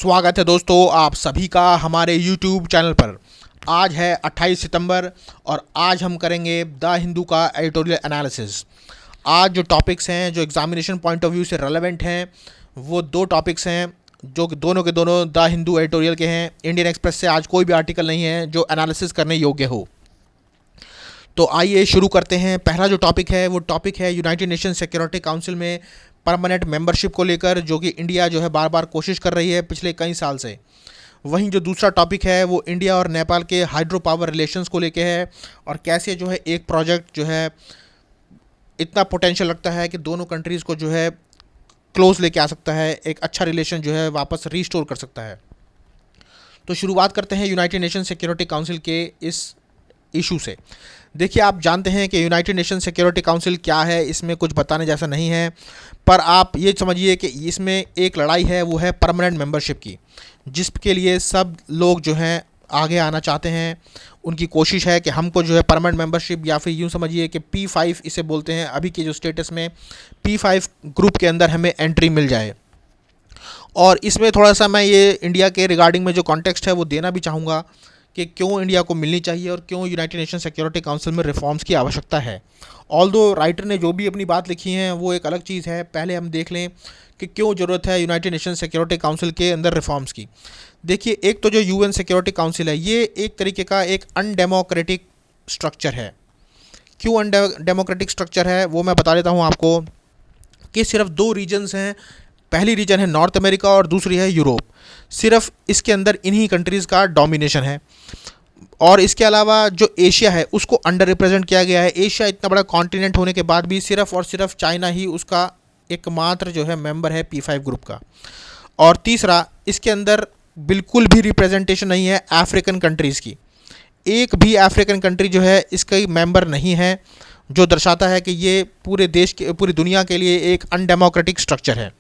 स्वागत है दोस्तों आप सभी का हमारे YouTube चैनल पर। आज है 28 सितंबर और आज हम करेंगे द हिंदू का एडिटोरियल एनालिसिस। आज जो टॉपिक्स हैं जो एग्जामिनेशन पॉइंट ऑफ व्यू से रेलेवेंट हैं वो दो टॉपिक्स हैं जो कि दोनों के दोनों द हिंदू एडिटोरियल के हैं। इंडियन एक्सप्रेस से आज कोई भी आर्टिकल नहीं है जो एनालिसिस करने योग्य हो। तो आइए शुरू करते हैं। पहला जो टॉपिक है वो टॉपिक है यूनाइटेड नेशन सिक्योरिटी काउंसिल में परमानेंट मेंबरशिप को लेकर, जो कि इंडिया जो है बार बार कोशिश कर रही है पिछले कई साल से। वहीं जो दूसरा टॉपिक है वो इंडिया और नेपाल के हाइड्रो पावर रिलेशंस को लेकर है और कैसे जो है एक प्रोजेक्ट जो है इतना पोटेंशियल लगता है कि दोनों कंट्रीज़ को जो है क्लोज लेके आ सकता है, एक अच्छा रिलेशन जो है वापस रीस्टोर कर सकता है। तो शुरुआत करते हैं यूनाइटेड नेशन सिक्योरिटी काउंसिल के इस इशू से। देखिए, आप जानते हैं कि यूनाइटेड नेशन सिक्योरिटी काउंसिल क्या है, इसमें कुछ बताने जैसा नहीं है, पर आप ये समझिए कि इसमें एक लड़ाई है वो है परमानेंट मेंबरशिप की, जिसके लिए सब लोग जो हैं आगे आना चाहते हैं। उनकी कोशिश है कि हमको जो है परमानेंट मेंबरशिप, या फिर यूँ समझिए कि P5 इसे बोलते हैं, अभी के जो स्टेटस में P5 ग्रुप के अंदर हमें एंट्री मिल जाए। और इसमें थोड़ा सा मैं ये इंडिया के रिगार्डिंग में जो कॉन्टेक्स्ट है वो देना भी चाहूँगा कि क्यों इंडिया को मिलनी चाहिए और क्यों यूनाइटेड नेशन सिक्योरिटी काउंसिल में रिफॉर्म्स की आवश्यकता है। ऑल्दो राइटर ने जो भी अपनी बात लिखी है वो एक अलग चीज़ है, पहले हम देख लें कि क्यों ज़रूरत है यूनाइटेड नेशन सिक्योरिटी काउंसिल के अंदर रिफॉर्म्स की। देखिए, एक तो जो UN सिक्योरिटी काउंसिल है ये एक तरीके का एक अनडेमोक्रेटिक स्ट्रक्चर है। क्यों अनडेमोक्रेटिक स्ट्रक्चर है वो मैं बता देता हूँ आपको कि सिर्फ दो रीजन्स हैं। पहली रीजन है नॉर्थ अमेरिका और दूसरी है यूरोप। सिर्फ इसके अंदर इन्हीं कंट्रीज़ का डोमिनेशन है और इसके अलावा जो एशिया है उसको अंडर रिप्रेजेंट किया गया है। एशिया इतना बड़ा कॉन्टिनेंट होने के बाद भी सिर्फ और सिर्फ चाइना ही उसका एकमात्र जो है मेंबर है P5 ग्रुप का। और तीसरा, इसके अंदर बिल्कुल भी रिप्रेजेंटेशन नहीं है अफ्रीकन कंट्रीज़ की। एक भी अफ्रीकन कंट्री जो है इसका मेंबर नहीं है, जो दर्शाता है कि ये पूरे देश के पूरी दुनिया के लिए एक अनडेमोक्रेटिक स्ट्रक्चर है।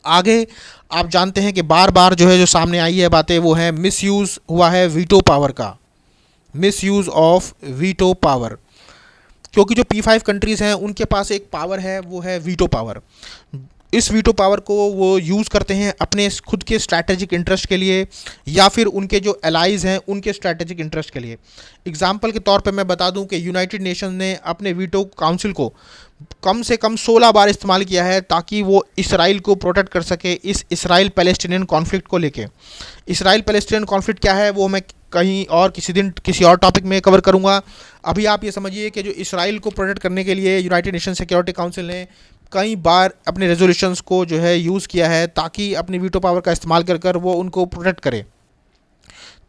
आगे आप जानते हैं कि बार बार जो है जो सामने आई है बातें वो है मिसयूज़ हुआ है वीटो पावर का, मिसयूज़ ऑफ वीटो पावर। क्योंकि जो P5 कंट्रीज़ हैं उनके पास एक पावर है वो है वीटो पावर। इस वीटो पावर को वो यूज़ करते हैं अपने खुद के स्ट्रैटेजिक इंटरेस्ट के लिए या फिर उनके जो एलाइज़ हैं उनके स्ट्रैटेजिक इंटरेस्ट के लिए। एग्जाम्पल के तौर पे मैं बता दूं कि यूनाइटेड नेशन ने अपने वीटो काउंसिल को कम से कम 16 बार इस्तेमाल किया है ताकि वो इसराइल को प्रोटेक्ट कर सके इस इसराइल पैलेस्टीनियन कॉन्फ्लिक्ट को लेके। इसराइल पैलेस्टीनियन कॉन्फ्लिक्ट क्या है वो मैं कहीं और किसी दिन किसी और टॉपिक में कवर करूँगा। अभी आप ये समझिए कि जो इसराइल को प्रोटेक्ट करने के लिए यूनाइटेड नेशन सिक्योरिटी काउंसिल ने कई बार अपने रेजोल्यूशंस को जो है यूज़ किया है ताकि अपनी वीटो पावर का इस्तेमाल कर कर वो उनको प्रोटेक्ट करे।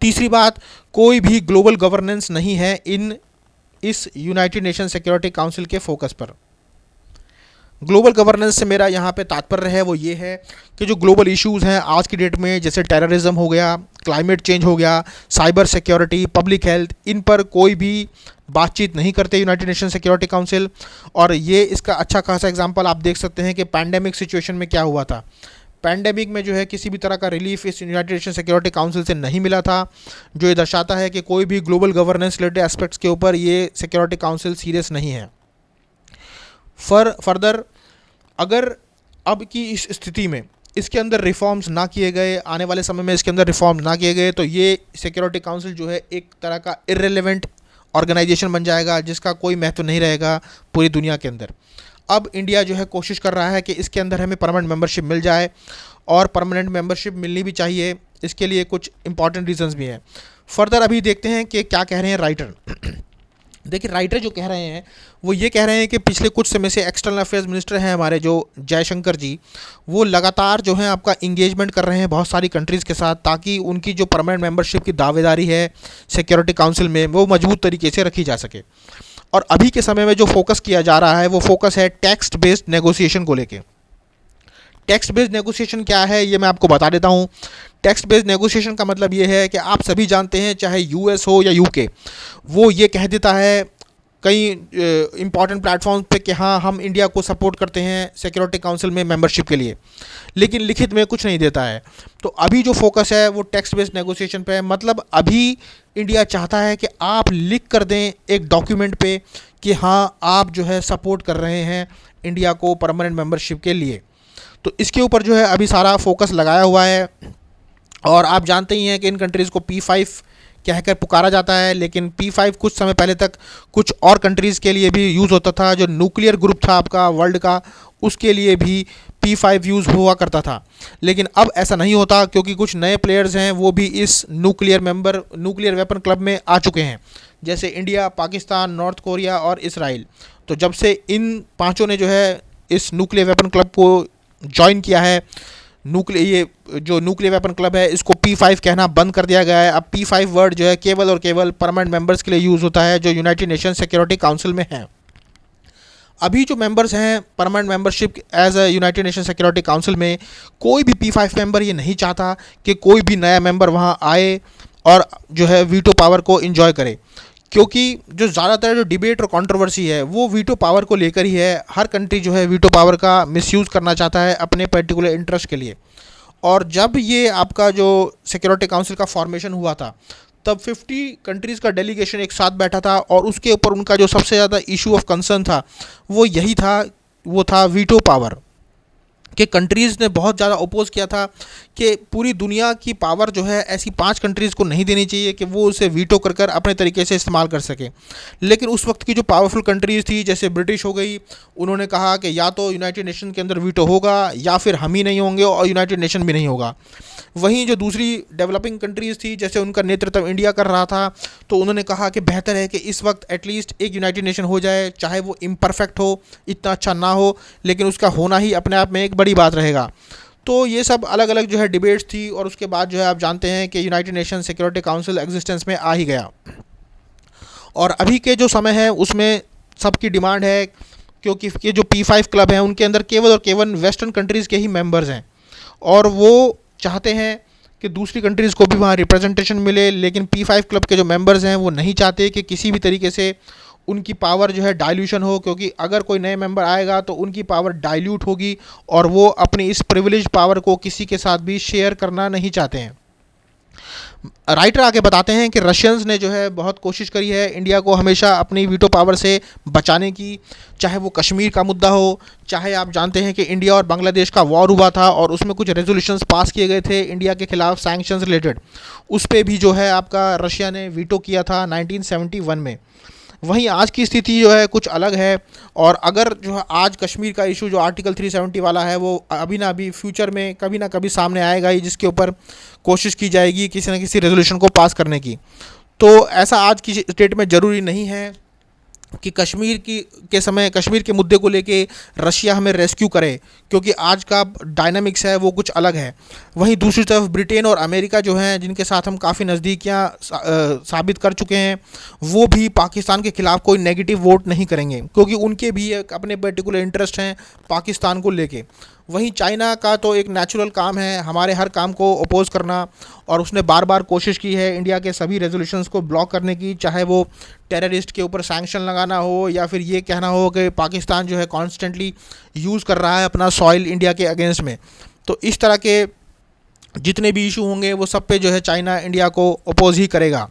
तीसरी बात, कोई भी ग्लोबल गवर्नेंस नहीं है इस यूनाइटेड नेशन सिक्योरिटी काउंसिल के फोकस पर। ग्लोबल गवर्नेंस से मेरा यहाँ पे तात्पर्य है वो ये है कि जो ग्लोबल इश्यूज़ हैं आज की डेट में, जैसे टेररिज्म हो गया, क्लाइमेट चेंज हो गया, साइबर सिक्योरिटी, पब्लिक हेल्थ, इन पर कोई भी बातचीत नहीं करते यूनाइटेड नेशन सिक्योरिटी काउंसिल। और ये इसका अच्छा खासा एग्जांपल आप देख सकते हैं कि पैंडेमिक सिचुएशन में क्या हुआ था। पैंडेमिक में जो है किसी भी तरह का रिलीफ इस यूनाइटेड नेशन सिक्योरिटी काउंसिल से नहीं मिला था, जो ये दर्शाता है कि कोई भी ग्लोबल गवर्नेंस रिलेटेड एस्पेक्ट्स के ऊपर ये सिक्योरिटी काउंसिल सीरियस नहीं है। फर्दर अगर अब की इस स्थिति में इसके अंदर रिफॉर्म्स ना किए गए, आने वाले समय में इसके अंदर रिफॉर्म ना किए गए, तो ये सिक्योरिटी काउंसिल जो है एक तरह का इर्रेलेवेंट ऑर्गेनाइजेशन बन जाएगा जिसका कोई महत्व नहीं रहेगा पूरी दुनिया के अंदर। अब इंडिया जो है कोशिश कर रहा है कि इसके अंदर हमें परमानेंट मेंबरशिप मिल जाए और परमानेंट मेंबरशिप मिलनी भी चाहिए। इसके लिए कुछ इंपॉर्टेंट रीजंस भी हैं। फर्दर अभी देखते हैं कि क्या कह रहे हैं राइटर। देखिए, राइटर जो कह रहे हैं वो ये कह रहे हैं कि पिछले कुछ समय से एक्सटर्नल अफेयर्स मिनिस्टर हैं हमारे जो जयशंकर जी, वो लगातार जो है आपका इंगेजमेंट कर रहे हैं बहुत सारी कंट्रीज़ के साथ ताकि उनकी जो परमानेंट मेंबरशिप की दावेदारी है सिक्योरिटी काउंसिल में वो मजबूत तरीके से रखी जा सके। और अभी के समय में जो फोकस किया जा रहा है वो फोकस है टेक्स्ट बेस्ड नेगोशिएशन को लेके। टेक्स्ट बेस्ड नेगोशिएशन क्या है ये मैं आपको बता देता हूँ। टेक्स्ट बेस्ड नेगोशिएशन का मतलब ये है कि आप सभी जानते हैं, चाहे US हो या UK, वो ये कह देता है कई इंपॉर्टेंट प्लेटफॉर्म्स पे कि हाँ हम इंडिया को सपोर्ट करते हैं सिक्योरिटी काउंसिल में मेंबरशिप के लिए, लेकिन लिखित में कुछ नहीं देता है। तो अभी जो फोकस है वो टेक्स्ट बेस्ड नेगोशिएशन पे है। मतलब अभी इंडिया चाहता है कि आप लिख कर दें एक डॉक्यूमेंट पे कि हाँ आप जो है सपोर्ट कर रहे हैं इंडिया को परमानेंट मेंबरशिप के लिए। तो इसके ऊपर जो है अभी सारा फोकस लगाया हुआ है और आप जानते ही हैं कि इन कंट्रीज़ को P5 कहकर पुकारा जाता है, लेकिन P5 कुछ समय पहले तक कुछ और कंट्रीज़ के लिए भी यूज़ होता था। जो न्यूक्लियर ग्रुप था आपका वर्ल्ड का, उसके लिए भी P5 यूज़ हुआ करता था। लेकिन अब ऐसा नहीं होता, क्योंकि कुछ नए प्लेयर्स हैं वो भी इस न्यूक्लियर वेपन क्लब में आ चुके हैं, जैसे इंडिया, पाकिस्तान, नॉर्थ कोरिया और इसराइल। तो जब से इन पाँचों ने जो है इस न्यूक्लियर वेपन क्लब को ज्वाइन किया है, ये जो न्यूक्लियर वेपन क्लब है इसको P5 कहना बंद कर दिया गया है। अब P5 वर्ड जो है केवल और केवल परमानेंट मेंबर्स के लिए यूज़ होता है जो यूनाइटेड नेशन सिक्योरिटी काउंसिल में हैं। अभी जो मेंबर्स हैं permanent membership as a United Nation Security council में, कोई भी P5 मेंबर ये नहीं चाहता कि कोई भी नया मेंबर वहाँ आए और जो है वीटो पावर को इन्जॉय करे, क्योंकि जो ज़्यादातर जो डिबेट और कंट्रोवर्सी है वो वीटो पावर को लेकर ही है। हर कंट्री जो है वीटो पावर का मिसयूज़ करना चाहता है अपने पर्टिकुलर इंटरेस्ट के लिए। और जब ये आपका जो सिक्योरिटी काउंसिल का फॉर्मेशन हुआ था, तब 50 कंट्रीज़ का डेलीगेशन एक साथ बैठा था और उसके ऊपर उनका जो सबसे ज़्यादा इशू ऑफ कंसर्न था वो यही था, वो था वीटो पावर। कि कंट्रीज़ ने बहुत ज़्यादा अपोज़ किया था कि पूरी दुनिया की पावर जो है ऐसी 5 कंट्रीज़ को नहीं देनी चाहिए कि वो उसे वीटो कर कर अपने तरीके से इस्तेमाल कर सके। लेकिन उस वक्त की जो पावरफुल कंट्रीज़ थी, जैसे ब्रिटिश हो गई, उन्होंने कहा कि या तो यूनाइटेड नेशन के अंदर वीटो होगा या फिर हम ही नहीं होंगे और यूनाइटेड नेशन भी नहीं होगा। वहीं जो दूसरी डेवलपिंग कंट्रीज़ थी, जैसे उनका नेतृत्व इंडिया कर रहा था, तो उन्होंने कहा कि बेहतर है कि इस वक्त एटलीस्ट एक यूनाइटेड नेशन हो जाए, चाहे वो इम्परफेक्ट हो, इतना अच्छा ना हो, लेकिन उसका होना ही अपने आप में एक बड़ी बात रहेगा। तो ये सब अलग अलग जो है डिबेट्स थी, और उसके बाद जो है आप जानते हैं कि United Nation Security council existence में आ ही गया। और अभी के जो समय है उसमें सबकी डिमांड है, क्योंकि ये जो P5 क्लब हैं उनके अंदर केवल और केवल वेस्टर्न कंट्रीज़ के ही मेंबर्स हैं, और वो चाहते हैं कि दूसरी कंट्रीज़ को भी वहाँ रिप्रेजेंटेशन मिले। लेकिन P5 क्लब के जो मेंबर्स हैं वो नहीं चाहते कि किसी भी तरीके से उनकी पावर जो है डाइल्यूशन हो, क्योंकि अगर कोई नए मेंबर आएगा तो उनकी पावर डाइल्यूट होगी और वो अपनी इस प्रिविलेज पावर को किसी के साथ भी शेयर करना नहीं चाहते हैं। राइटर आगे बताते हैं कि रशियंस ने जो है बहुत कोशिश करी है इंडिया को हमेशा अपनी वीटो पावर से बचाने की, चाहे वो कश्मीर का मुद्दा हो, चाहे आप जानते हैं कि इंडिया और बांग्लादेश का वॉर हुआ था और उसमें कुछ रेजोल्यूशंस पास किए गए थे इंडिया के खिलाफ सैंक्शंस रिलेटेड, उस पर भी जो है आपका रशिया ने वीटो किया था 1971 में। वहीं आज की स्थिति जो है कुछ अलग है, और अगर जो है आज कश्मीर का इशू जो आर्टिकल 370 वाला है वो अभी ना अभी फ्यूचर में कभी ना कभी सामने आएगा ही, जिसके ऊपर कोशिश की जाएगी किसी न किसी रेजोल्यूशन को पास करने की। तो ऐसा आज की स्टेट में ज़रूरी नहीं है कि कश्मीर के मुद्दे को लेके रशिया हमें रेस्क्यू करे, क्योंकि आज का डायनामिक्स है वो कुछ अलग है। वहीं दूसरी तरफ ब्रिटेन और अमेरिका जो हैं, जिनके साथ हम काफ़ी नज़दीकियाँ साबित कर चुके हैं, वो भी पाकिस्तान के ख़िलाफ़ कोई नेगेटिव वोट नहीं करेंगे, क्योंकि उनके भी एक अपने पर्टिकुलर इंटरेस्ट हैं पाकिस्तान को लेके। वहीं चाइना का तो एक नेचुरल काम है हमारे हर काम को अपोज़ करना, और उसने बार बार कोशिश की है इंडिया के सभी रेजोल्यूशंस को ब्लॉक करने की, चाहे वो टेररिस्ट के ऊपर सैंक्शन लगाना हो या फिर ये कहना हो कि पाकिस्तान जो है कॉन्स्टेंटली यूज़ कर रहा है अपना सॉइल इंडिया के अगेंस्ट में। तो इस तरह के जितने भी इशू होंगे वो सब पे जो है चाइना इंडिया को अपोज़ ही करेगा।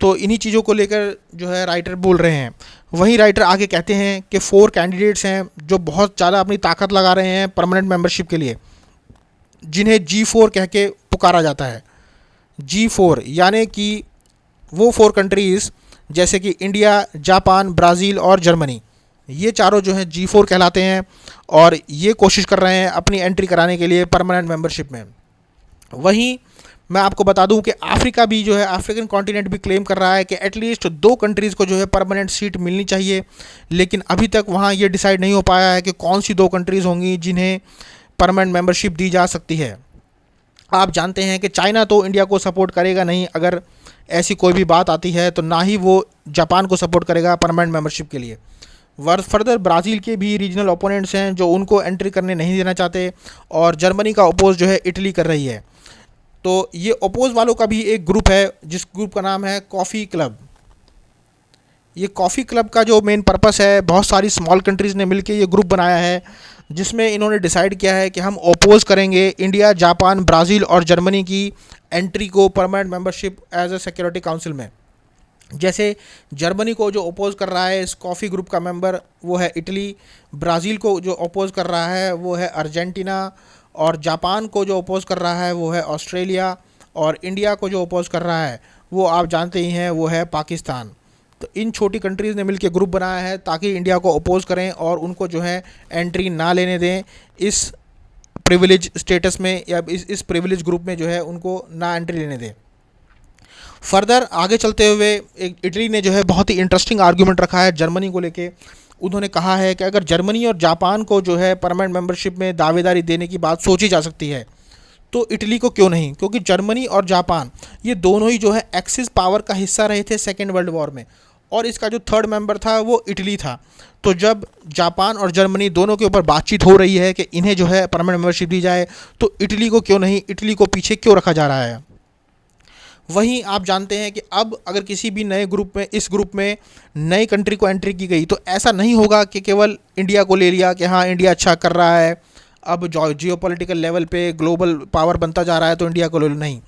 तो इन्हीं चीज़ों को लेकर जो है राइटर बोल रहे हैं। वहीं राइटर आगे कहते हैं कि 4 कैंडिडेट्स हैं जो बहुत ज़्यादा अपनी ताकत लगा रहे हैं परमानेंट मेंबरशिप के लिए, जिन्हें G4 कह के पुकारा जाता है। G4 यानी कि वो 4 कंट्रीज़ जैसे कि इंडिया, जापान, ब्राज़ील और जर्मनी, ये चारों जो हैं G4 कहलाते हैं, और ये कोशिश कर रहे हैं अपनी एंट्री कराने के लिए परमानेंट मेंबरशिप में। वहीं मैं आपको बता दूं कि अफ्रीका भी जो है, अफ्रीकन कॉन्टिनेंट भी क्लेम कर रहा है कि एटलीस्ट 2 कंट्रीज़ को जो है परमानेंट सीट मिलनी चाहिए, लेकिन अभी तक वहाँ ये डिसाइड नहीं हो पाया है कि कौन सी 2 कंट्रीज़ होंगी जिन्हें परमानेंट मेंबरशिप दी जा सकती है। आप जानते हैं कि चाइना तो इंडिया को सपोर्ट करेगा नहीं, अगर ऐसी कोई भी बात आती है तो ना ही वो जापान को सपोर्ट करेगा परमानेंट मेंबरशिप के लिए। फर्दर ब्राज़ील के भी रीजनल ओपोनेंट्स हैं जो उनको एंट्री करने नहीं देना चाहते, और जर्मनी का अपोज जो है इटली कर रही है। तो ये अपोज वालों का भी एक ग्रुप है जिस ग्रुप का नाम है कॉफ़ी क्लब। ये कॉफ़ी क्लब का जो मेन पर्पस है, बहुत सारी स्मॉल कंट्रीज़ ने मिलकर ये ग्रुप बनाया है, जिसमें इन्होंने डिसाइड किया है कि हम अपोज़ करेंगे इंडिया, जापान, ब्राज़ील और जर्मनी की एंट्री को permanent membership as a security council में। जैसे जर्मनी को जो अपोज़ कर रहा है इस कॉफ़ी ग्रुप का मेंबर वो है इटली, ब्राज़ील को जो अपोज़ कर रहा है वो है अर्जेंटीना, और जापान को जो अपोज़ कर रहा है वो है ऑस्ट्रेलिया, और इंडिया को जो अपोज कर रहा है वो आप जानते ही हैं, वो है पाकिस्तान। तो इन छोटी कंट्रीज़ ने मिलकर ग्रुप बनाया है ताकि इंडिया को अपोज करें और उनको जो है एंट्री ना लेने दें इस प्रिविलेज स्टेटस में, या इस प्रिविलेज ग्रुप में जो है उनको ना एंट्री लेने दें। फर्दर आगे चलते हुए एक इटली ने जो है बहुत ही इंटरेस्टिंग आर्गूमेंट रखा है जर्मनी को लेके। उन्होंने कहा है कि अगर जर्मनी और जापान को जो है परमानेंट मेंबरशिप में दावेदारी देने की बात सोची जा सकती है तो इटली को क्यों नहीं, क्योंकि जर्मनी और जापान ये दोनों ही जो है एक्सिस पावर का हिस्सा रहे थे सेकेंड वर्ल्ड वॉर में, और इसका जो थर्ड मेंबर था वो इटली था। तो जब जापान और जर्मनी दोनों के ऊपर बातचीत हो रही है कि इन्हें जो है परमानेंट मेंबरशिप दी जाए, तो इटली को क्यों नहीं, इटली को पीछे क्यों रखा जा रहा है। वहीं आप जानते हैं कि अब अगर किसी भी नए ग्रुप में, इस ग्रुप में नई कंट्री को एंट्री की गई तो ऐसा नहीं होगा कि केवल इंडिया को ले लिया कि हाँ इंडिया अच्छा कर रहा है, अब जियो पॉलिटिकल लेवल पे ग्लोबल पावर बनता जा रहा है तो इंडिया को ले लो, नहीं।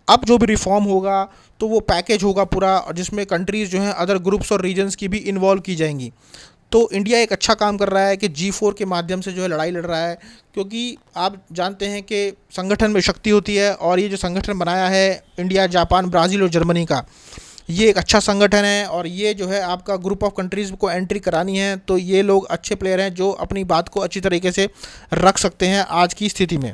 अब जो भी रिफॉर्म होगा तो वो पैकेज होगा पूरा, जिसमें कंट्रीज़ जो हैं अदर ग्रुप्स और रीजन्स की भी इन्वॉल्व की जाएंगी। तो इंडिया एक अच्छा काम कर रहा है कि G4 के माध्यम से जो है लड़ाई लड़ रहा है, क्योंकि आप जानते हैं कि संगठन में शक्ति होती है, और ये जो संगठन बनाया है इंडिया, जापान, ब्राज़ील और जर्मनी का, ये एक अच्छा संगठन है। और ये जो है आपका ग्रुप ऑफ कंट्रीज़ को एंट्री करानी है तो ये लोग अच्छे प्लेयर हैं जो अपनी बात को अच्छी तरीके से रख सकते हैं आज की स्थिति में।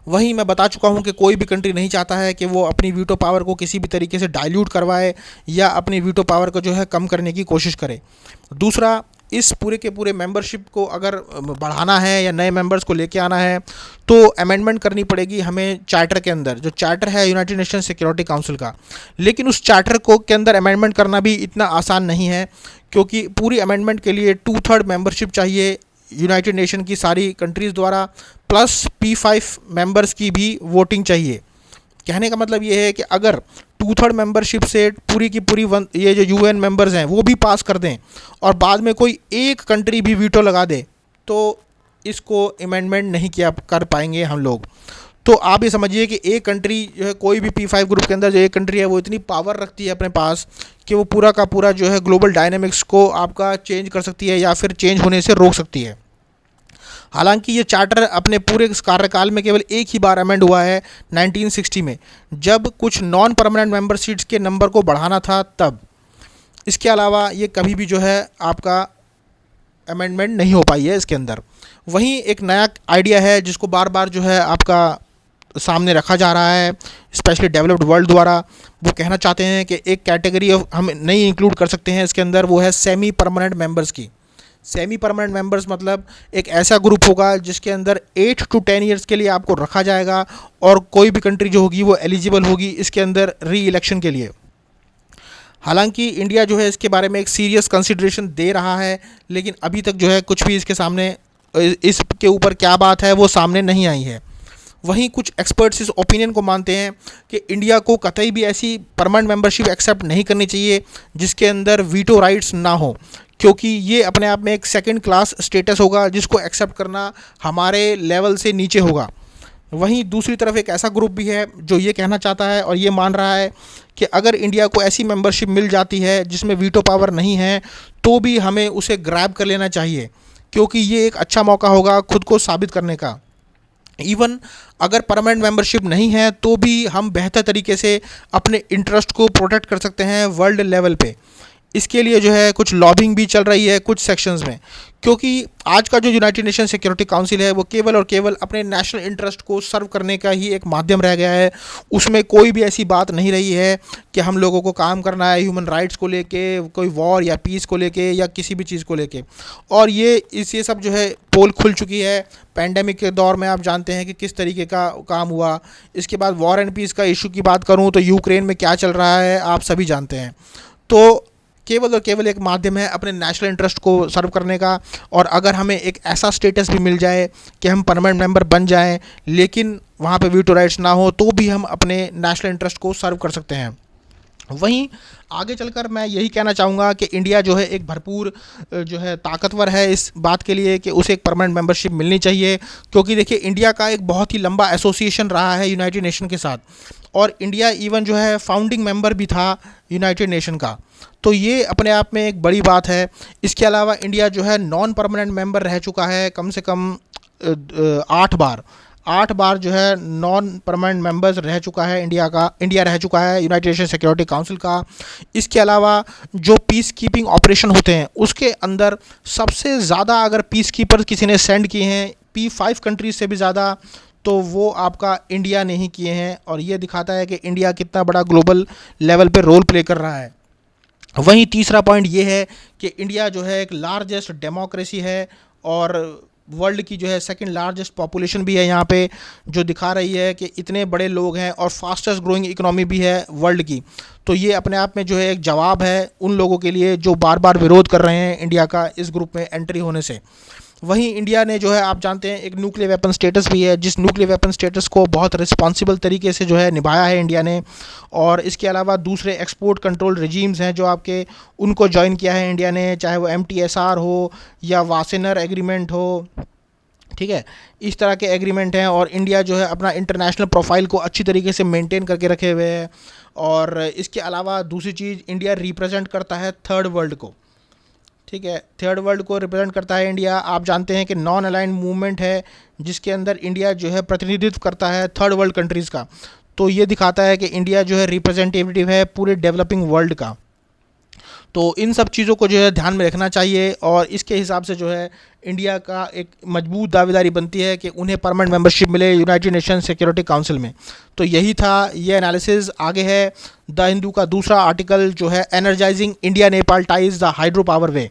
वहीं मैं बता चुका हूं कि कोई भी कंट्री नहीं चाहता है कि वो अपनी वीटो पावर को किसी भी तरीके से डाइल्यूट करवाए या अपनी वीटो पावर को जो है कम करने की कोशिश करे। दूसरा, इस पूरे के पूरे मेंबरशिप को अगर बढ़ाना है या नए मेंबर्स को लेके आना है तो अमेंडमेंट करनी पड़ेगी हमें चार्टर के अंदर, जो चार्टर है यूनाइटेड नेशन सिक्योरिटी काउंसिल का। लेकिन उस चार्टर को के अंदर अमेंडमेंट करना भी इतना आसान नहीं है, क्योंकि पूरी अमेंडमेंट के लिए 2/3 मेंबरशिप चाहिए यूनाइटेड नेशन की सारी कंट्रीज़ द्वारा, प्लस P5 मेंबर्स की भी वोटिंग चाहिए। कहने का मतलब ये है कि अगर 2/3 मेंबरशिप से पूरी की पूरी ये जो UN मेंबर्स हैं वो भी पास कर दें और बाद में कोई एक कंट्री भी वीटो लगा दे तो इसको अमेंडमेंट नहीं किया कर पाएंगे हम लोग। तो आप ये समझिए कि एक कंट्री जो है, कोई भी P5 ग्रुप के अंदर जो एक कंट्री है वो इतनी पावर रखती है अपने पास कि वो पूरा का पूरा जो है ग्लोबल डायनेमिक्स को आपका चेंज कर सकती है या फिर चेंज होने से रोक सकती है। हालांकि ये चार्टर अपने पूरे कार्यकाल में केवल एक ही बार अमेंड हुआ है 1960 में, जब कुछ नॉन परमानेंट मेंबर सीट्स के नंबर को बढ़ाना था तब। इसके अलावा ये कभी भी जो है आपका अमेंडमेंट नहीं हो पाई है इसके अंदर। वहीं एक नया आइडिया है जिसको बार बार जो है आपका सामने रखा जा रहा है स्पेशली डेवलप्ड वर्ल्ड द्वारा। वो कहना चाहते हैं कि एक कैटेगरी ऑफ हम नहीं इंक्लूड कर सकते हैं इसके अंदर, वो है सेमी परमानेंट मेंबर्स की। सेमी परमानेंट मेंबर्स मतलब एक ऐसा ग्रुप होगा जिसके अंदर 8 to 10 ईयर्स के लिए आपको रखा जाएगा और कोई भी कंट्री जो होगी वो एलिजिबल होगी इसके अंदर री इलेक्शन के लिए। हालांकि इंडिया जो है इसके बारे में एक सीरियस कंसिडरेशन दे रहा है, लेकिन अभी तक जो है कुछ भी इसके सामने, इसके ऊपर क्या बात है वो सामने नहीं आई है। वहीं कुछ एक्सपर्ट्स इस ओपिनियन को मानते हैं कि इंडिया को कतई भी ऐसी परमानेंट मेंबरशिप एक्सेप्ट नहीं करनी चाहिए जिसके अंदर वीटो राइट्स ना हो, क्योंकि ये अपने आप में एक सेकंड क्लास स्टेटस होगा जिसको एक्सेप्ट करना हमारे लेवल से नीचे होगा। वहीं दूसरी तरफ एक ऐसा ग्रुप भी है जो ये कहना चाहता है और ये मान रहा है कि अगर इंडिया को ऐसी मेंबरशिप मिल जाती है जिसमें वीटो पावर नहीं है तो भी हमें उसे ग्रैब कर लेना चाहिए, क्योंकि ये एक अच्छा मौका होगा खुद को साबित करने का। इवन अगर परमानेंट मेंबरशिप नहीं है तो भी हम बेहतर तरीके से अपने इंटरेस्ट को प्रोटेक्ट कर सकते हैं वर्ल्ड लेवल पे। इसके लिए जो है कुछ लॉबिंग भी चल रही है कुछ सेक्शंस में, क्योंकि आज का जो यूनाइटेड नेशन सिक्योरिटी काउंसिल है वो केवल और केवल अपने नेशनल इंटरेस्ट को सर्व करने का ही एक माध्यम रह गया है। उसमें कोई भी ऐसी बात नहीं रही है कि हम लोगों को काम करना है ह्यूमन राइट्स को लेके, कोई वॉर या पीस को लेके या किसी भी चीज़ को लेके। और ये सब जो है पोल खुल चुकी है। पैंडेमिक के दौर में आप जानते हैं कि किस तरीके का काम हुआ। इसके बाद वॉर एंड पीस का इशू की बात करूँ तो यूक्रेन में क्या चल रहा है आप सभी जानते हैं। तो केवल और केवल एक माध्यम है अपने नेशनल इंटरेस्ट को सर्व करने का, और अगर हमें एक ऐसा स्टेटस भी मिल जाए कि हम परमानेंट मेंबर बन जाएं लेकिन वहाँ पे वीटो राइट्स ना हो तो भी हम अपने नेशनल इंटरेस्ट को सर्व कर सकते हैं। वहीं आगे चलकर मैं यही कहना चाहूँगा कि इंडिया जो है एक भरपूर जो है ताकतवर है इस बात के लिए कि उसे एक परमानेंट मेंबरशिप मिलनी चाहिए, क्योंकि देखिए इंडिया का एक बहुत ही लंबा एसोसिएशन रहा है यूनाइटेड नेशन के साथ, और इंडिया इवन जो है फाउंडिंग मेंबर भी था यूनाइटेड नेशन का। तो ये अपने आप में एक बड़ी बात है। इसके अलावा इंडिया जो है नॉन परमानेंट मेंबर रह चुका है कम से कम 8 बार। 8 बार जो है नॉन परमानेंट मेंबर्स रह चुका है इंडिया रह चुका है यूनाइटेड नेशन सिक्योरिटी काउंसिल का। इसके अलावा जो पीस कीपिंग ऑपरेशन होते हैं उसके अंदर सबसे ज़्यादा अगर पीस कीपर्स किसी ने सेंड किए हैं P5 कंट्रीज से भी ज़्यादा, तो वो आपका इंडिया ने ही किए हैं। और ये दिखाता है कि इंडिया कितना बड़ा ग्लोबल लेवल पे रोल प्ले कर रहा है। वहीं तीसरा पॉइंट ये है कि इंडिया जो है एक लार्जेस्ट डेमोक्रेसी है और वर्ल्ड की जो है सेकंड लार्जेस्ट पॉपुलेशन भी है यहाँ पे, जो दिखा रही है कि इतने बड़े लोग हैं और फास्टेस्ट ग्रोइंग इकोनॉमी भी है वर्ल्ड की। तो ये अपने आप में जो है एक जवाब है उन लोगों के लिए जो बार बार विरोध कर रहे हैं इंडिया का इस ग्रुप में एंट्री होने से। वहीं इंडिया ने जो है आप जानते हैं एक न्यूक्लियर वेपन स्टेटस भी है, जिस न्यूक्लियर वेपन स्टेटस को बहुत रिस्पॉन्सिबल तरीके से जो है निभाया है इंडिया ने। और इसके अलावा दूसरे एक्सपोर्ट कंट्रोल रिजीम्स हैं जो आपके, उनको ज्वाइन किया है इंडिया ने, चाहे वो MTSR हो या वासेनर एग्रीमेंट हो, ठीक है, इस तरह के एग्रीमेंट हैं। और इंडिया जो है अपना इंटरनेशनल प्रोफाइल को अच्छी तरीके से मेंटेन करके रखे हुए है। और इसके अलावा दूसरी चीज़, इंडिया रिप्रेजेंट करता है थर्ड वर्ल्ड को, ठीक है, थर्ड वर्ल्ड को रिप्रेजेंट करता है इंडिया। आप जानते हैं कि नॉन अलाइंड मूवमेंट है जिसके अंदर इंडिया जो है प्रतिनिधित्व करता है थर्ड वर्ल्ड कंट्रीज़ का। तो ये दिखाता है कि इंडिया जो है रिप्रेजेंटेटिव है पूरे डेवलपिंग वर्ल्ड का। तो इन सब चीज़ों को जो है ध्यान में रखना चाहिए और इसके हिसाब से जो है इंडिया का एक मजबूत दावेदारी बनती है कि उन्हें परमानेंट मेंबरशिप मिले यूनाइटेड नेशन सिक्योरिटी काउंसिल में। तो यही था ये एनालिसिस। आगे है द हिंदू का दूसरा आर्टिकल जो है energizing India Nepal ties the hydro power way.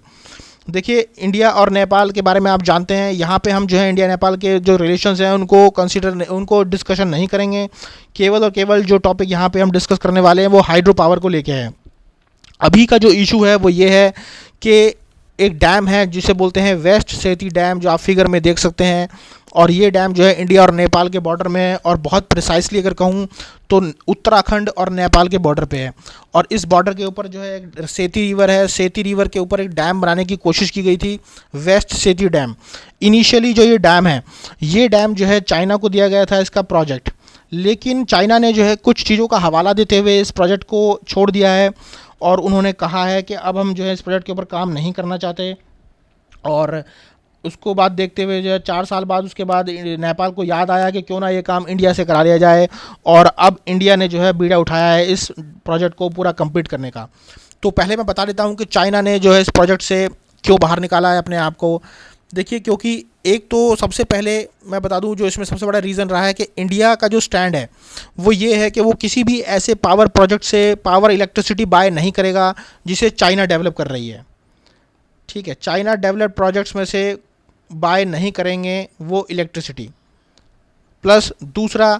देखिए, इंडिया और नेपाल के बारे में आप जानते हैं, यहाँ पे हम जो है इंडिया नेपाल के जो रिलेशंस हैं उनको डिस्कशन नहीं करेंगे। केवल और केवल जो टॉपिक यहाँ पे हम डिस्कस करने वाले हैं वो हाइड्रो पावर को लेके है। अभी का जो इशू है वो ये है कि एक डैम है जिसे बोलते हैं वेस्ट सेती डैम, जो आप फिगर में देख सकते हैं। और ये डैम जो है इंडिया और नेपाल के बॉर्डर में है और बहुत प्रिसाइसली अगर कहूँ तो उत्तराखंड और नेपाल के बॉर्डर पे है। और इस बॉर्डर के ऊपर जो है एक सेती रिवर है, सेती रिवर के ऊपर एक डैम बनाने की कोशिश की गई थी, वेस्ट सेती डैम। इनिशियली जो ये डैम जो है चाइना को दिया गया था इसका प्रोजेक्ट, लेकिन चाइना ने जो है कुछ चीज़ों का हवाला देते हुए इस प्रोजेक्ट को छोड़ दिया है और उन्होंने कहा है कि अब हम जो है इस प्रोजेक्ट के ऊपर काम नहीं करना चाहते। और उसको बाद देखते हुए जो है 4 साल बाद उसके बाद नेपाल को याद आया कि क्यों ना ये काम इंडिया से करा लिया जाए और अब इंडिया ने जो है बीड़ा उठाया है इस प्रोजेक्ट को पूरा कंप्लीट करने का। तो पहले मैं बता देता हूँ कि चाइना ने जो है इस प्रोजेक्ट से क्यों बाहर निकाला है अपने आप को। देखिए, क्योंकि एक तो सबसे पहले मैं बता दूं जो इसमें सबसे बड़ा रीज़न रहा है कि इंडिया का जो स्टैंड है वो ये है कि वो किसी भी ऐसे पावर प्रोजेक्ट से पावर इलेक्ट्रिसिटी बाय नहीं करेगा जिसे चाइना डेवलप कर रही है, ठीक है। चाइना डेवलप प्रोजेक्ट्स में से बाय नहीं करेंगे वो इलेक्ट्रिसिटी। प्लस दूसरा,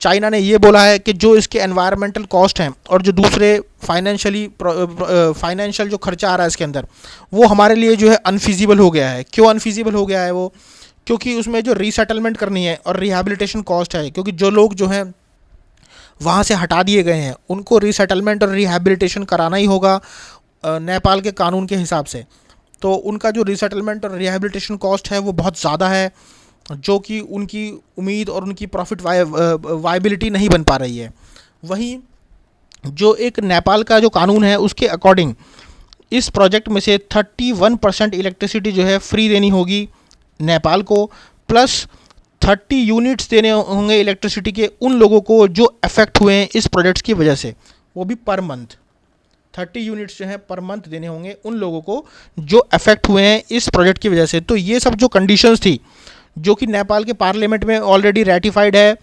चाइना ने ये बोला है कि जो इसके एनवायरमेंटल कॉस्ट हैं और जो दूसरे फाइनेंशियल जो खर्चा आ रहा है इसके अंदर, वो हमारे लिए जो है अनफिजिबल हो गया है। क्यों अनफिजिबल हो गया है वो? क्योंकि उसमें जो रीसेटलमेंट करनी है और रिहैबिलिटेशन कॉस्ट है, क्योंकि जो लोग जो हैं वहाँ से हटा दिए गए हैं उनको रीसेटलमेंट और रिहैबिलिटेशन कराना ही होगा नेपाल के कानून के हिसाब से। तो उनका जो रीसेटलमेंट और रिहैबिलिटेशन कॉस्ट है वो बहुत ज़्यादा है, जो कि उनकी उम्मीद और उनकी प्रॉफिट वायबिलिटी नहीं बन पा रही है। वहीं जो एक नेपाल का जो कानून है उसके अकॉर्डिंग इस प्रोजेक्ट में से 31% इलेक्ट्रिसिटी जो है फ्री देनी होगी नेपाल को, प्लस 30 यूनिट्स देने होंगे इलेक्ट्रिसिटी के उन लोगों को जो अफेक्ट हुए हैं इस प्रोजेक्ट्स की वजह से, वो भी पर मंथ। 30 यूनिट्स जो हैं पर मंथ देने होंगे उन लोगों को जो अफेक्ट हुए हैं इस प्रोजेक्ट की वजह से। तो ये सब जो कंडीशंस थी जो कि नेपाल के पार्लियामेंट में ऑलरेडी रेटिफाइड है,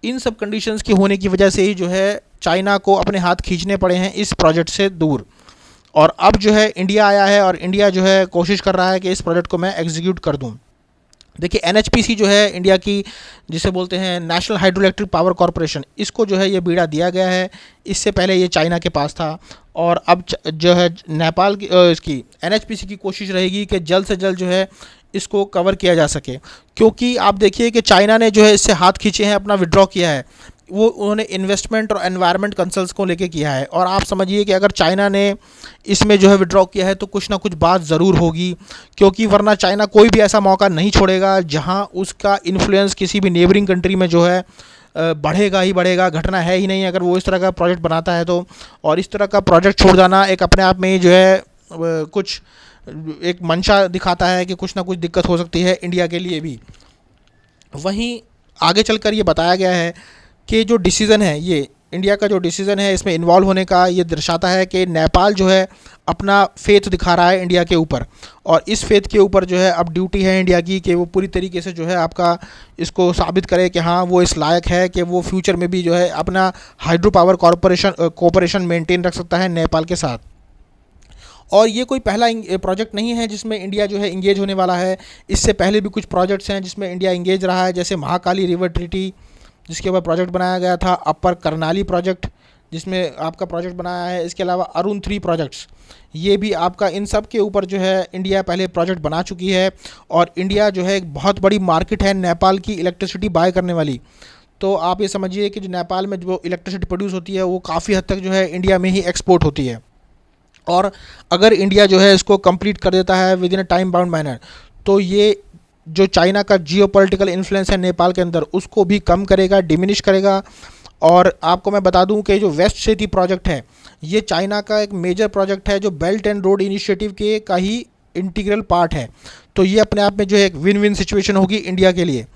इन सब कंडीशंस के होने की वजह से ही जो है चाइना को अपने हाथ खींचने पड़े हैं इस प्रोजेक्ट से दूर। और अब जो है इंडिया आया है और इंडिया जो है कोशिश कर रहा है कि इस प्रोजेक्ट को मैं एग्जीक्यूट कर दूं। देखिए, NHPC जो है इंडिया की, जिसे बोलते हैं national hydro electric power corporation, इसको जो है ये बीड़ा दिया गया है। इससे पहले ये चाइना के पास था और अब जो है नेपाल की इसकी NHPC की कोशिश रहेगी कि जल्द से जल्द जो है इसको कवर किया जा सके। क्योंकि आप देखिए कि चाइना ने जो है इससे हाथ खींचे हैं, अपना विड्रॉ किया है, वो उन्होंने इन्वेस्टमेंट और एनवायरनमेंट कंसल्स को लेके किया है। और आप समझिए कि अगर चाइना ने इसमें जो है विड्रॉ किया है तो कुछ ना कुछ बात ज़रूर होगी, क्योंकि वरना चाइना कोई भी ऐसा मौका नहीं छोड़ेगा जहां उसका इन्फ्लुएंस किसी भी नेबरिंग कंट्री में जो है बढ़ेगा ही बढ़ेगा, घटना है ही नहीं अगर वो इस तरह का प्रोजेक्ट बनाता है तो। और इस तरह का प्रोजेक्ट छोड़ जाना एक अपने आप में ही जो है कुछ एक मंशा दिखाता है कि कुछ ना कुछ दिक्कत हो सकती है इंडिया के लिए भी। वहीं आगे चलकर ये बताया गया है कि जो डिसीज़न है, ये इंडिया का जो डिसीज़न है इसमें इन्वॉल्व होने का, ये दर्शाता है कि नेपाल जो है अपना फेथ दिखा रहा है इंडिया के ऊपर, और इस फेथ के ऊपर जो है अब ड्यूटी है इंडिया की कि वो पूरी तरीके से जो है आपका इसको साबित करे कि हाँ वो इस लायक है कि वो फ्यूचर में भी जो है अपना हाइड्रो पावर कॉरपोरेशन मेंटेन रख सकता है नेपाल के साथ। और ये कोई पहला प्रोजेक्ट नहीं है जिसमें इंडिया जो है इंगेज होने वाला है। इससे पहले भी कुछ प्रोजेक्ट्स हैं जिसमें इंडिया इंगेज रहा है, जैसे महाकाली रिवर ट्रीटी जिसके ऊपर प्रोजेक्ट बनाया गया था, अपर करनाली प्रोजेक्ट जिसमें आपका प्रोजेक्ट बनाया है, इसके अलावा अरुण 3 प्रोजेक्ट्स, ये भी आपका इन सब के ऊपर जो है इंडिया पहले प्रोजेक्ट बना चुकी है। और इंडिया जो है एक बहुत बड़ी मार्केट है नेपाल की इलेक्ट्रिसिटी बाय करने वाली। तो आप ये समझिए कि जो नेपाल में जो इलेक्ट्रिसिटी प्रोड्यूस होती है वो काफ़ी हद तक जो है इंडिया में ही एक्सपोर्ट होती है। और अगर इंडिया जो है इसको कंप्लीट कर देता है with in a time bound manner, तो ये जो चाइना का जियोपॉलिटिकल इन्फ्लुएंस है नेपाल के अंदर उसको भी कम करेगा, डिमिनिश करेगा। और आपको मैं बता दूं कि जो वेस्ट सेती प्रोजेक्ट है ये चाइना का एक मेजर प्रोजेक्ट है जो बेल्ट एंड रोड इनिशिएटिव के का ही इंटीग्रल पार्ट है। तो ये अपने आप में जो है एक विन विन सिचुएशन होगी इंडिया के लिए।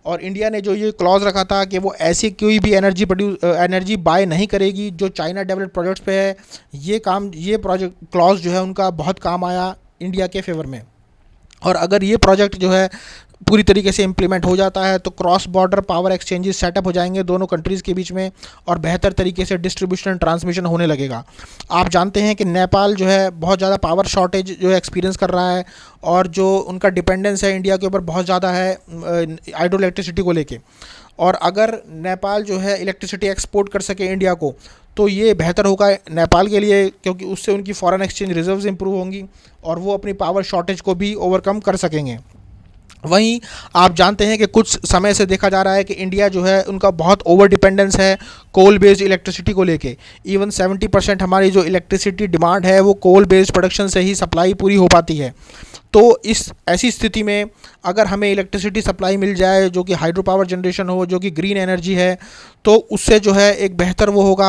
और इंडिया ने जो ये क्लॉज रखा था कि वो ऐसी कोई भी एनर्जी बाय नहीं करेगी जो चाइना डेवलप्ड प्रोजेक्ट्स पे है, ये प्रोजेक्ट क्लॉज जो है उनका बहुत काम आया इंडिया के फेवर में। और अगर ये प्रोजेक्ट जो है पूरी तरीके से इम्प्लीमेंट हो जाता है तो cross border power exchanges setup हो जाएंगे दोनों कंट्रीज़ के बीच में, और बेहतर तरीके से डिस्ट्रीब्यूशन एंड ट्रांसमिशन होने लगेगा। आप जानते हैं कि नेपाल जो है बहुत ज़्यादा पावर शॉर्टेज जो है एक्सपीरियंस कर रहा है, और जो उनका डिपेंडेंस है इंडिया के ऊपर बहुत ज़्यादा है हाइड्रो इलेक्ट्रिसिटी को लेके। और अगर नेपाल जो है इलेक्ट्रिसिटी एक्सपोर्ट कर सके इंडिया को तो ये बेहतर होगा नेपाल के लिए, क्योंकि उससे उनकी फॉरेन एक्सचेंज रिजर्व्स इंप्रूव होंगी और वो अपनी पावर शॉर्टेज को भी ओवरकम कर सकेंगे। वहीं आप जानते हैं कि कुछ समय से देखा जा रहा है कि इंडिया जो है उनका बहुत ओवर डिपेंडेंस है कोल बेस्ड इलेक्ट्रिसिटी को लेके। इवन 70% हमारी जो इलेक्ट्रिसिटी डिमांड है वो कोल बेस्ड प्रोडक्शन से ही सप्लाई पूरी हो पाती है। तो इस ऐसी स्थिति में अगर हमें इलेक्ट्रिसिटी सप्लाई मिल जाए जो कि हाइड्रो पावर जनरेशन हो, जो कि ग्रीन एनर्जी है, तो उससे जो है एक बेहतर वो होगा,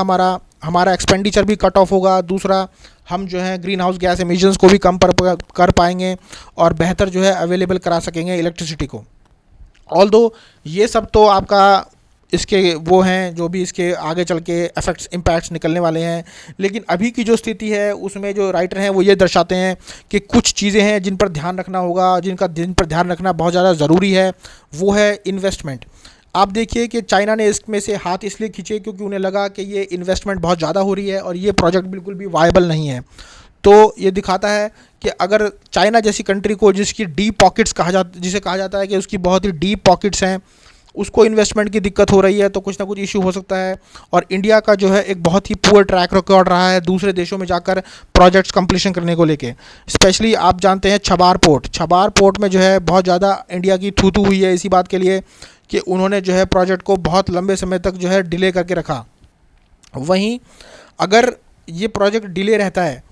हमारा एक्सपेंडिचर भी कट ऑफ होगा। दूसरा, हम जो है ग्रीन हाउस गैस एमिशंस को भी कम कर पाएंगे और बेहतर जो है अवेलेबल करा सकेंगे इलेक्ट्रिसिटी को। ऑल्दो ये सब तो आपका इसके वो हैं जो भी इसके आगे चल के इफेक्ट्स इम्पैक्ट्स निकलने वाले हैं, लेकिन अभी की जो स्थिति है उसमें जो राइटर हैं वो ये दर्शाते हैं कि कुछ चीज़ें हैं जिन पर ध्यान रखना होगा, जिन पर ध्यान रखना बहुत ज़्यादा ज़रूरी है। वो है इन्वेस्टमेंट। आप देखिए कि चाइना ने इसमें से हाथ इसलिए खींचे क्योंकि उन्हें लगा कि ये इन्वेस्टमेंट बहुत ज़्यादा हो रही है और ये प्रोजेक्ट बिल्कुल भी वायबल नहीं है। तो ये दिखाता है कि अगर चाइना जैसी कंट्री को जिसकी डीप पॉकेट्स जिसे कहा जाता है कि उसकी बहुत ही डीप पॉकेट्स हैं, उसको इन्वेस्टमेंट की दिक्कत हो रही है तो कुछ ना कुछ इशू हो सकता है। और इंडिया का जो है एक बहुत ही पुअर ट्रैक रिकॉर्ड रहा है दूसरे देशों में जाकर प्रोजेक्ट्स कंप्लीशन करने को लेके। स्पेशली आप जानते हैं छबार पोर्ट में जो है बहुत ज़्यादा इंडिया की थू हुई है इसी बात के लिए कि उन्होंने जो है प्रोजेक्ट को बहुत लंबे समय तक जो है डिले करके रखा। वहीं अगर ये प्रोजेक्ट डिले रहता है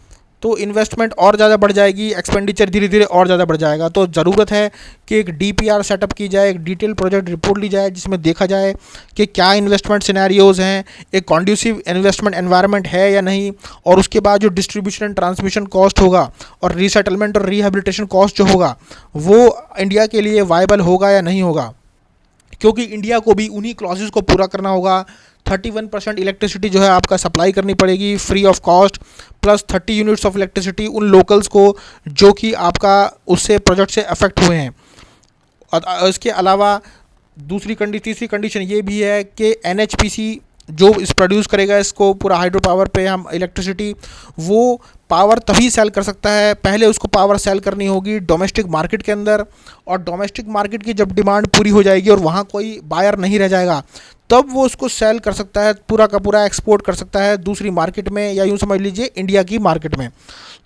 तो इन्वेस्टमेंट और ज़्यादा बढ़ जाएगी, एक्सपेंडिचर धीरे धीरे और ज़्यादा बढ़ जाएगा। तो ज़रूरत है कि एक डीपीआर सेटअप की जाए, एक डिटेल प्रोजेक्ट रिपोर्ट ली जाए जिसमें देखा जाए कि क्या इन्वेस्टमेंट सिनेरियोज़ हैं, एक कॉन्ड्यूसिव इन्वेस्टमेंट एनवायरनमेंट है या नहीं, और उसके बाद जो डिस्ट्रीब्यूशन एंड ट्रांसमिशन कॉस्ट होगा और रीसेटलमेंट और रिहेबिलिटेशन कॉस्ट जो होगा वो इंडिया के लिए वायबल होगा या नहीं होगा। क्योंकि इंडिया को भी उन्हीं क्लॉजेस को पूरा करना होगा। 31% इलेक्ट्रिसिटी जो है आपका सप्लाई करनी पड़ेगी free of cost, plus 30 units of electricity उन लोकल्स को जो कि आपका उससे प्रोजेक्ट से अफेक्ट हुए हैं। और इसके अलावा तीसरी कंडीशन ये भी है कि NHPC जो इस प्रोड्यूस करेगा इसको पूरा हाइड्रो पावर पे हम इलेक्ट्रिसिटी, वो पावर तभी सेल कर सकता है, पहले उसको पावर सेल करनी होगी डोमेस्टिक मार्केट के अंदर, और डोमेस्टिक मार्केट की जब डिमांड पूरी हो जाएगी और वहाँ कोई बायर नहीं रह जाएगा तब वो उसको सेल कर सकता है, पूरा का पूरा एक्सपोर्ट कर सकता है दूसरी मार्केट में, या यूँ समझ लीजिए इंडिया की मार्केट में।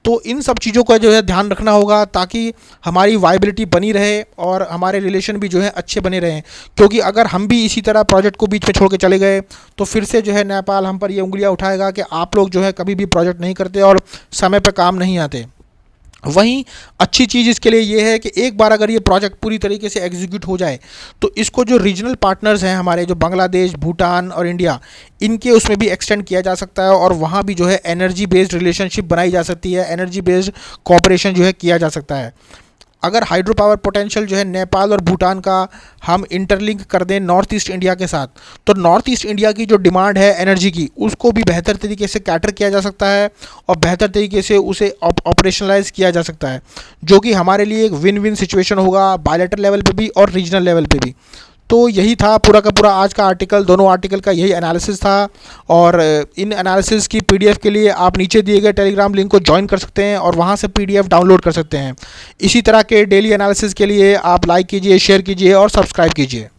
तो इन सब चीज़ों का जो है ध्यान रखना होगा ताकि हमारी वायबिलिटी बनी रहे और हमारे रिलेशन भी जो है अच्छे बने रहें। क्योंकि अगर हम भी इसी तरह प्रोजेक्ट को बीच में छोड़ के चले गए तो फिर से जो है नेपाल हम पर ये उंगलियां उठाएगा कि आप लोग जो है कभी भी प्रोजेक्ट नहीं करते और समय पर काम नहीं आते। वहीं अच्छी चीज़ इसके लिए ये है कि एक बार अगर ये प्रोजेक्ट पूरी तरीके से एग्जीक्यूट हो जाए तो इसको जो रीजनल पार्टनर्स हैं हमारे, जो बांग्लादेश, भूटान और इंडिया, इनके उसमें भी एक्सटेंड किया जा सकता है और वहाँ भी जो है एनर्जी बेस्ड रिलेशनशिप बनाई जा सकती है, एनर्जी बेस्ड कोऑपरेशन जो है किया जा सकता है। अगर हाइड्रो पावर पोटेंशियल जो है नेपाल और भूटान का हम इंटरलिंक कर दें नॉर्थ ईस्ट इंडिया के साथ, तो नॉर्थ ईस्ट इंडिया की जो डिमांड है एनर्जी की, उसको भी बेहतर तरीके से कैटर किया जा सकता है और बेहतर तरीके से उसे ऑपरेशनलाइज किया जा सकता है, जो कि हमारे लिए एक विन विन सिचुएशन होगा, बायलैटरल लेवल पे भी और रीजनल लेवल पे भी। तो यही था पूरा का पूरा आज का आर्टिकल, दोनों आर्टिकल का यही एनालिसिस था। और इन एनालिसिस की पीडीएफ के लिए आप नीचे दिए गए टेलीग्राम लिंक को ज्वाइन कर सकते हैं और वहाँ से पीडीएफ डाउनलोड कर सकते हैं। इसी तरह के डेली एनालिसिस के लिए आप लाइक कीजिए, शेयर कीजिए और सब्सक्राइब कीजिए।